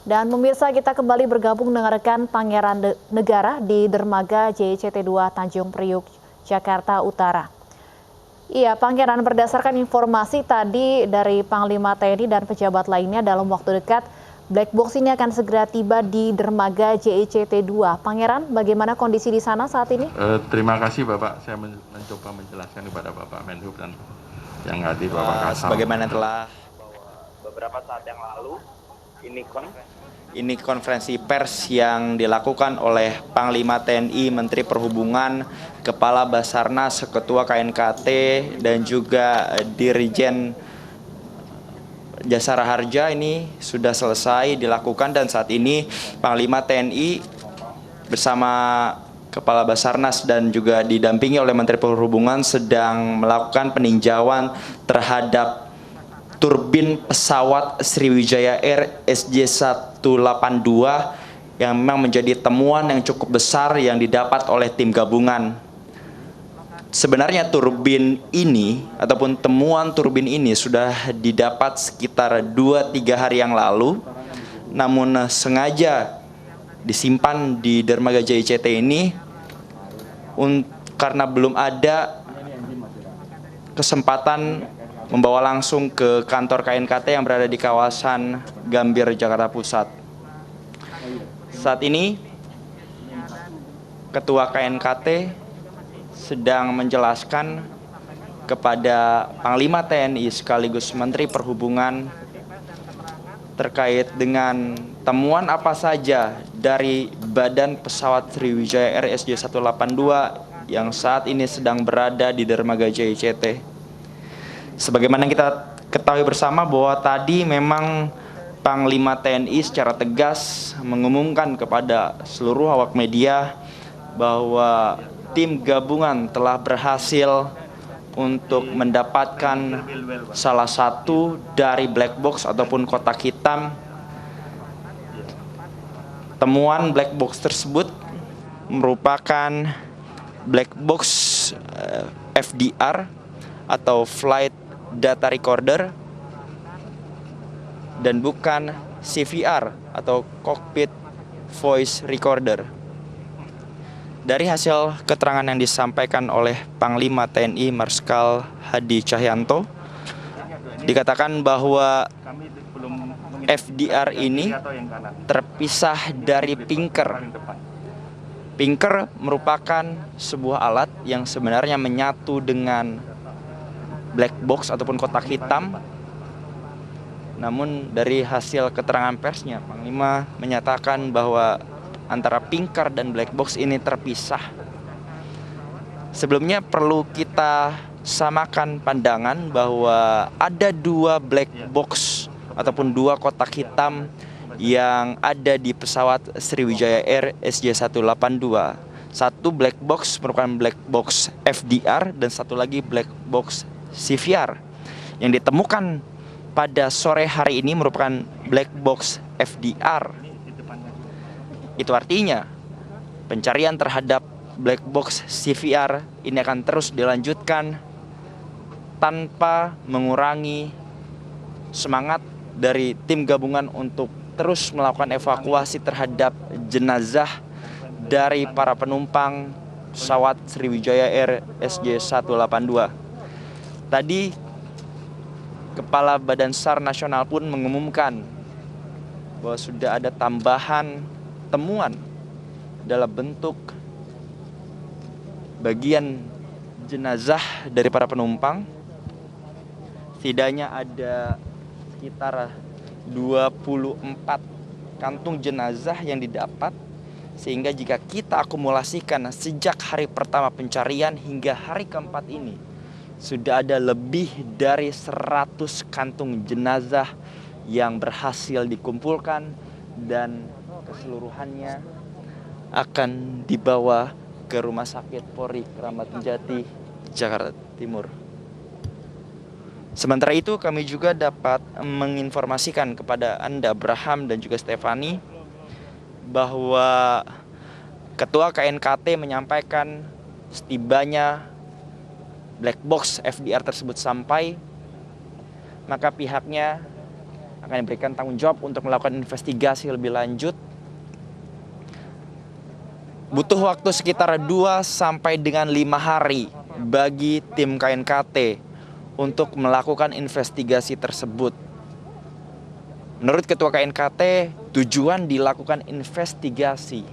Dan pemirsa, kita kembali bergabung dengan rekan Pangeran Negara di Dermaga JICT 2 Tanjung Priuk, Jakarta Utara. Iya, Pangeran, berdasarkan informasi tadi dari Panglima TNI dan pejabat lainnya, dalam waktu dekat Black Box ini akan segera tiba di Dermaga JICT 2. Pangeran, bagaimana kondisi di sana saat ini? Terima kasih Bapak, saya mencoba menjelaskan kepada Bapak Menhub dan yang hadir Bapak Kasal. Sebagaimana telah beberapa saat yang lalu, ini konferensi pers yang dilakukan oleh Panglima TNI, Menteri Perhubungan, Kepala Basarnas, Ketua KNKT, dan juga Dirjen Jasara Harja ini sudah selesai dilakukan, dan saat ini Panglima TNI bersama Kepala Basarnas dan juga didampingi oleh Menteri Perhubungan sedang melakukan peninjauan terhadap turbin pesawat Sriwijaya Air SJ182 yang memang menjadi temuan yang cukup besar yang didapat oleh tim gabungan. Sebenarnya turbin ini ataupun temuan turbin ini sudah didapat sekitar 2-3 hari yang lalu, namun sengaja disimpan di dermaga JICT ini karena belum ada kesempatan membawa langsung ke kantor KNKT yang berada di kawasan Gambir, Jakarta Pusat. Saat ini Ketua KNKT sedang menjelaskan kepada Panglima TNI sekaligus Menteri Perhubungan terkait dengan temuan apa saja dari badan pesawat Sriwijaya Air SJ182 yang saat ini sedang berada di dermaga JICT. Sebagaimana kita ketahui bersama bahwa tadi memang Panglima TNI secara tegas mengumumkan kepada seluruh awak media bahwa tim gabungan telah berhasil untuk mendapatkan salah satu dari black box ataupun kotak hitam. Temuan black box tersebut merupakan black box FDR atau Flight Data Recorder dan bukan CVR atau Cockpit Voice Recorder. Dari hasil keterangan yang disampaikan oleh Panglima TNI Marskal Hadi Cahyanto, dikatakan bahwa FDR ini terpisah dari pinker. Pinker merupakan sebuah alat yang sebenarnya menyatu dengan black box ataupun kotak hitam. Namun dari hasil keterangan persnya, Panglima menyatakan bahwa antara pinker dan black box ini terpisah. Sebelumnya perlu kita samakan pandangan bahwa ada 2 black box ataupun 2 kotak hitam yang ada di pesawat Sriwijaya Air SJ182. Satu black box merupakan black box FDR dan satu lagi black box CVR. Yang ditemukan pada sore hari ini merupakan black box FDR. Itu artinya pencarian terhadap black box CVR ini akan terus dilanjutkan tanpa mengurangi semangat dari tim gabungan untuk terus melakukan evakuasi terhadap jenazah dari para penumpang pesawat Sriwijaya Air SJ182. Tadi Kepala Badan SAR Nasional pun mengumumkan bahwa sudah ada tambahan temuan dalam bentuk bagian jenazah dari para penumpang. Setidaknya ada sekitar 24 kantung jenazah yang didapat, sehingga jika kita akumulasikan sejak hari pertama pencarian hingga hari keempat ini, sudah ada lebih dari 100 kantung jenazah yang berhasil dikumpulkan dan keseluruhannya akan dibawa ke Rumah Sakit Polri Kramat Jati, Jakarta Timur. Sementara itu kami juga dapat menginformasikan kepada Anda, Abraham dan juga Stefani, bahwa Ketua KNKT menyampaikan setibanya black box FDR tersebut sampai, maka pihaknya akan diberikan tanggung jawab untuk melakukan investigasi lebih lanjut. Butuh waktu sekitar 2 sampai dengan 5 hari bagi tim KNKT untuk melakukan investigasi tersebut. Menurut Ketua KNKT, tujuan dilakukan investigasi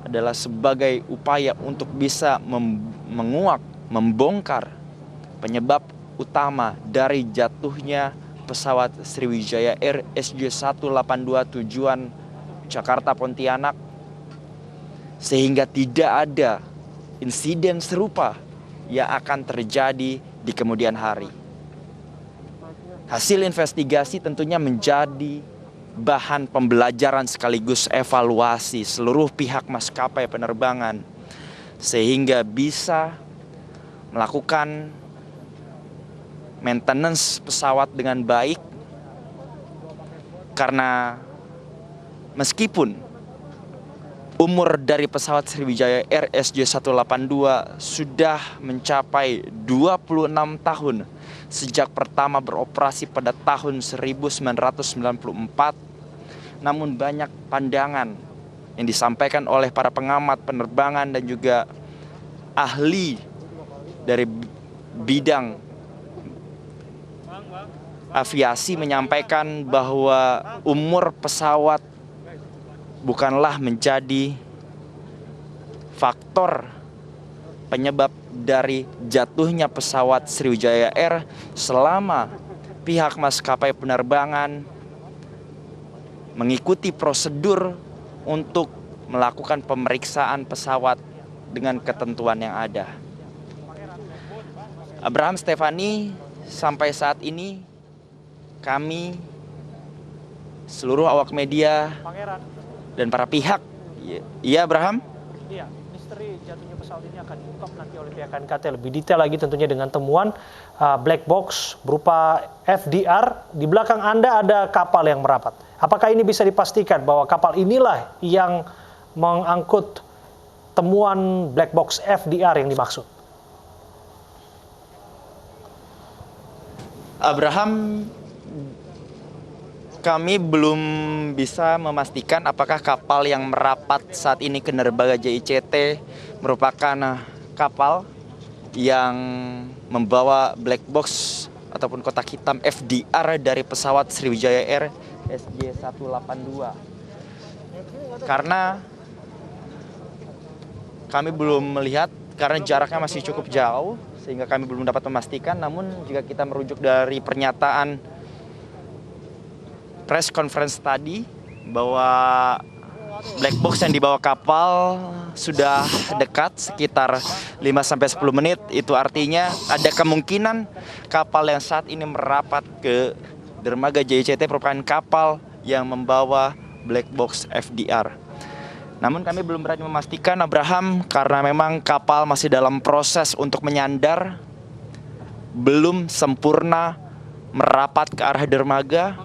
adalah sebagai upaya untuk bisa menguak, membongkar penyebab utama dari jatuhnya pesawat Sriwijaya Air SJ182 tujuan Jakarta Pontianak, sehingga tidak ada insiden serupa yang akan terjadi di kemudian hari. Hasil investigasi tentunya menjadi bahan pembelajaran sekaligus evaluasi seluruh pihak maskapai penerbangan, sehingga bisa melakukan maintenance pesawat dengan baik. Karena meskipun umur dari pesawat Sriwijaya Air SJ182 sudah mencapai 26 tahun sejak pertama beroperasi pada tahun 1994, namun banyak pandangan yang disampaikan oleh para pengamat penerbangan dan juga ahli dari bidang aviasi menyampaikan bahwa umur pesawat bukanlah menjadi faktor penyebab dari jatuhnya pesawat Sriwijaya Air selama pihak maskapai penerbangan mengikuti prosedur untuk melakukan pemeriksaan pesawat dengan ketentuan yang ada. Abraham Stefani, sampai saat ini kami, seluruh awak media dan para pihak, iya Abraham? Iya, misteri jatuhnya pesawat ini akan diungkap nanti oleh pihak KNKT lebih detail lagi tentunya dengan temuan black box berupa FDR. Di belakang Anda ada kapal yang merapat. Apakah ini bisa dipastikan bahwa kapal inilah yang mengangkut temuan black box FDR yang dimaksud? Abraham, kami belum bisa memastikan apakah kapal yang merapat saat ini ke dermaga JICT merupakan kapal yang membawa black box ataupun kotak hitam FDR dari pesawat Sriwijaya Air SJ182. Karena kami belum melihat, karena jaraknya masih cukup jauh, sehingga kami belum dapat memastikan. Namun jika kita merujuk dari pernyataan press conference tadi bahwa black box yang dibawa kapal sudah dekat sekitar 5-10 menit, itu artinya ada kemungkinan kapal yang saat ini merapat ke dermaga JICT merupakan kapal yang membawa black box FDR. Namun kami belum berani memastikan, Abraham, karena memang kapal masih dalam proses untuk menyandar, belum sempurna merapat ke arah dermaga.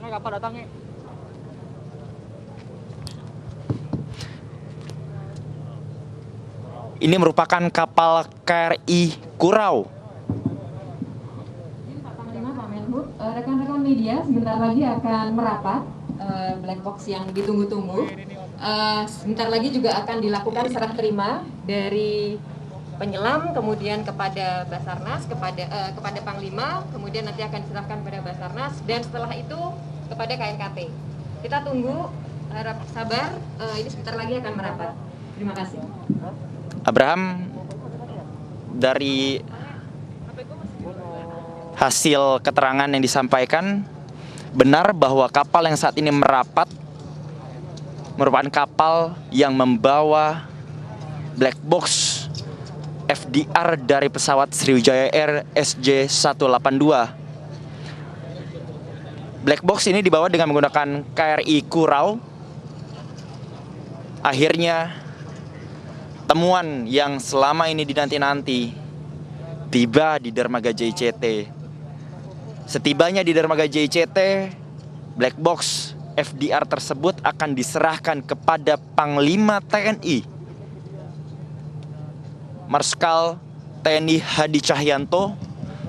Ini merupakan kapal KRI Kurau. Pak Panglima, Pak Menhub, rekan-rekan media sebentar lagi akan merapat. Black box yang ditunggu-tunggu. Sebentar lagi juga akan dilakukan serah terima dari penyelam, kemudian kepada Basarnas, kepada Panglima, kemudian nanti akan diserahkan kepada Basarnas, dan setelah itu kepada KNKT. Kita tunggu, harap sabar, ini sebentar lagi akan merapat. Terima kasih. Abraham, dari hasil keterangan yang disampaikan, benar bahwa kapal yang saat ini merapat merupakan kapal yang membawa black box FDR dari pesawat Sriwijaya Air SJ182. Black box ini dibawa dengan menggunakan KRI Kurau. Akhirnya temuan yang selama ini dinanti-nanti tiba di dermaga JICT. Setibanya di dermaga JICT, black box FDR tersebut akan diserahkan kepada Panglima TNI, Marskal TNI Hadi Cahyanto,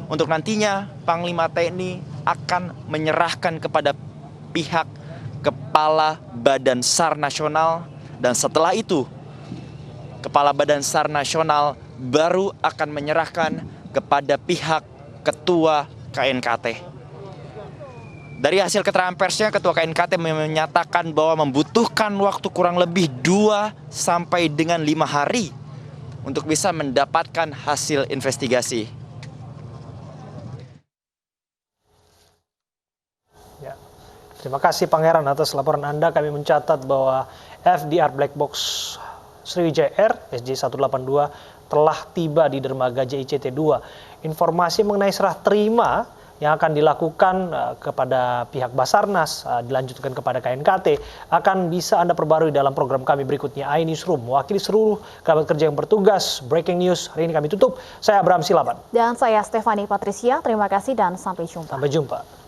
untuk nantinya Panglima TNI akan menyerahkan kepada pihak Kepala Badan SAR Nasional, dan setelah itu Kepala Badan SAR Nasional baru akan menyerahkan kepada pihak Ketua KNKT. Dari hasil keterangan persnya, Ketua KNKT menyatakan bahwa membutuhkan waktu kurang lebih 2 sampai dengan 5 hari untuk bisa mendapatkan hasil investigasi. Ya. Terima kasih Pangeran atas laporan Anda. Kami mencatat bahwa FDR Black Box Sriwijaya Air SJ182 telah tiba di dermaga JICT 2. Informasi mengenai serah terima yang akan dilakukan kepada pihak Basarnas, dilanjutkan kepada KNKT, akan bisa Anda perbarui dalam program kami berikutnya, iNewsroom. Mewakili seluruh kerabat kerja yang bertugas, breaking news hari ini kami tutup. Saya Abraham Silaban. Dan saya Stefani Patricia, terima kasih dan sampai jumpa. Sampai jumpa.